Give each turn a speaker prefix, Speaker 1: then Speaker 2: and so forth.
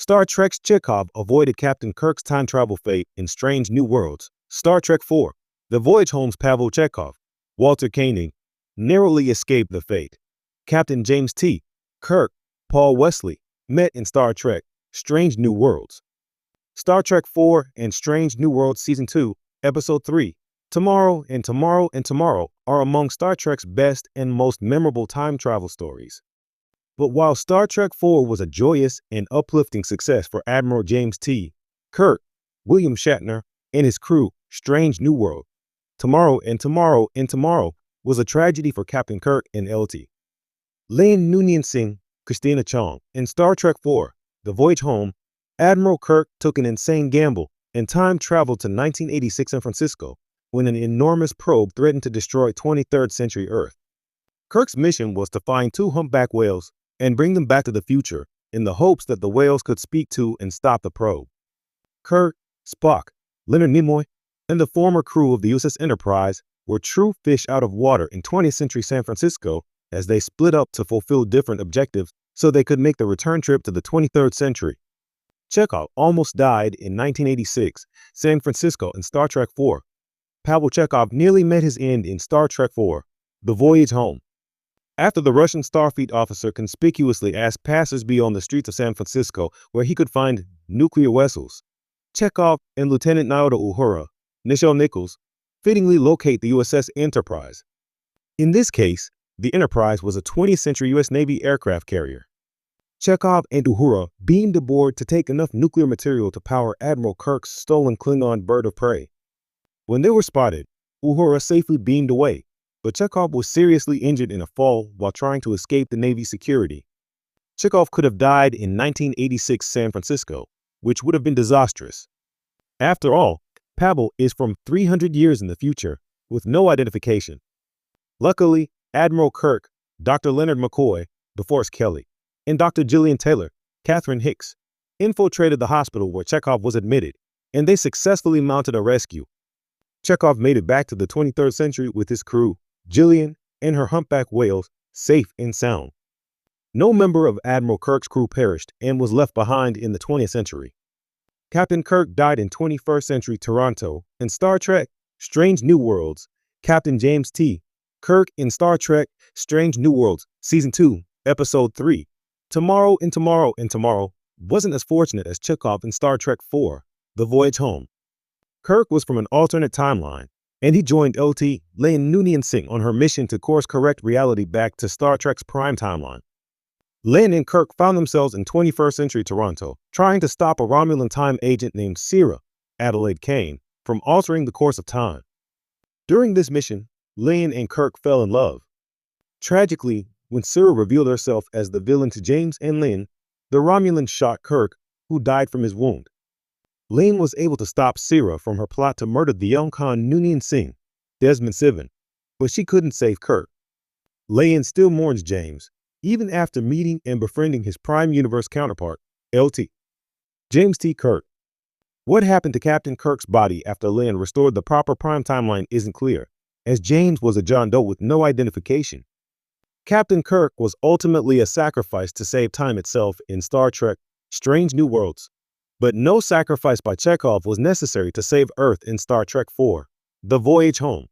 Speaker 1: Star Trek's Chekov avoided Captain Kirk's time travel fate in Strange New Worlds. Star Trek IV, The Voyage Home's Pavel Chekov, Walter Koenig, narrowly escaped the fate. Captain James T. Kirk, Paul Wesley, met in Star Trek, Strange New Worlds. Star Trek IV and Strange New Worlds Season 2, Episode 3, Tomorrow and Tomorrow and Tomorrow are among Star Trek's best and most memorable time travel stories. But while Star Trek IV was a joyous and uplifting success for Admiral James T. Kirk, William Shatner, and his crew, Strange New World, Tomorrow and Tomorrow and Tomorrow was a tragedy for Captain Kirk and LT. Lian Noonien Singh, Christina Chong. In Star Trek IV, The Voyage Home, Admiral Kirk took an insane gamble and time traveled to 1986 San Francisco when an enormous probe threatened to destroy 23rd century Earth. Kirk's mission was to find two humpback whales and bring them back to the future in the hopes that the whales could speak to and stop the probe. Kirk, Spock, Leonard Nimoy, and the former crew of the USS Enterprise were true fish out of water in 20th century San Francisco as they split up to fulfill different objectives so they could make the return trip to the 23rd century. Chekov almost died in 1986, San Francisco in Star Trek IV. Pavel Chekov nearly met his end in Star Trek IV, The Voyage Home. After the Russian Starfleet officer conspicuously asked passers-by on the streets of San Francisco where he could find nuclear vessels, Chekov and Lieutenant Nyota Uhura, Nichelle Nichols, fittingly locate the USS Enterprise. In this case, the Enterprise was a 20th century U.S. Navy aircraft carrier. Chekov and Uhura beamed aboard to take enough nuclear material to power Admiral Kirk's stolen Klingon bird of prey. When they were spotted, Uhura safely beamed away, but Chekov was seriously injured in a fall while trying to escape the Navy security. Chekov could have died in 1986 San Francisco, which would have been disastrous. After all, Pavel is from 300 years in the future, with no identification. Luckily, Admiral Kirk, Dr. Leonard McCoy, DeForest Kelley, and Dr. Gillian Taylor, Catherine Hicks, infiltrated the hospital where Chekov was admitted, and they successfully mounted a rescue. Chekov made it back to the 23rd century with his crew, Gillian and her humpback whales, safe and sound. No member of Admiral Kirk's crew perished and was left behind in the 20th century. Captain Kirk died in 21st century Toronto. In Star Trek, Strange New Worlds, Captain James T. Kirk in Star Trek, Strange New Worlds, Season 2, Episode 3, Tomorrow and Tomorrow and Tomorrow wasn't as fortunate as Chekov in Star Trek IV, The Voyage Home. Kirk was from an alternate timeline, and he joined LT Lian Noonien Singh on her mission to course-correct reality back to Star Trek's prime timeline. Lian and Kirk found themselves in 21st century Toronto, trying to stop a Romulan time agent named Syrah, Adelaide Kane, from altering the course of time. During this mission, Lian and Kirk fell in love. Tragically, when Syrah revealed herself as the villain to James and Lynn, the Romulan shot Kirk, who died from his wound. Lian was able to stop Syrah from her plot to murder the young Khan Noonien Singh, Desmond Sivan, but she couldn't save Kirk. Lian still mourns James, even after meeting and befriending his Prime Universe counterpart, LT. James T. Kirk. What happened to Captain Kirk's body after Lian restored the proper prime timeline isn't clear, as James was a John Doe with no identification. Captain Kirk was ultimately a sacrifice to save time itself in Star Trek, Strange New Worlds, but no sacrifice by Chekov was necessary to save Earth in Star Trek IV, The Voyage Home.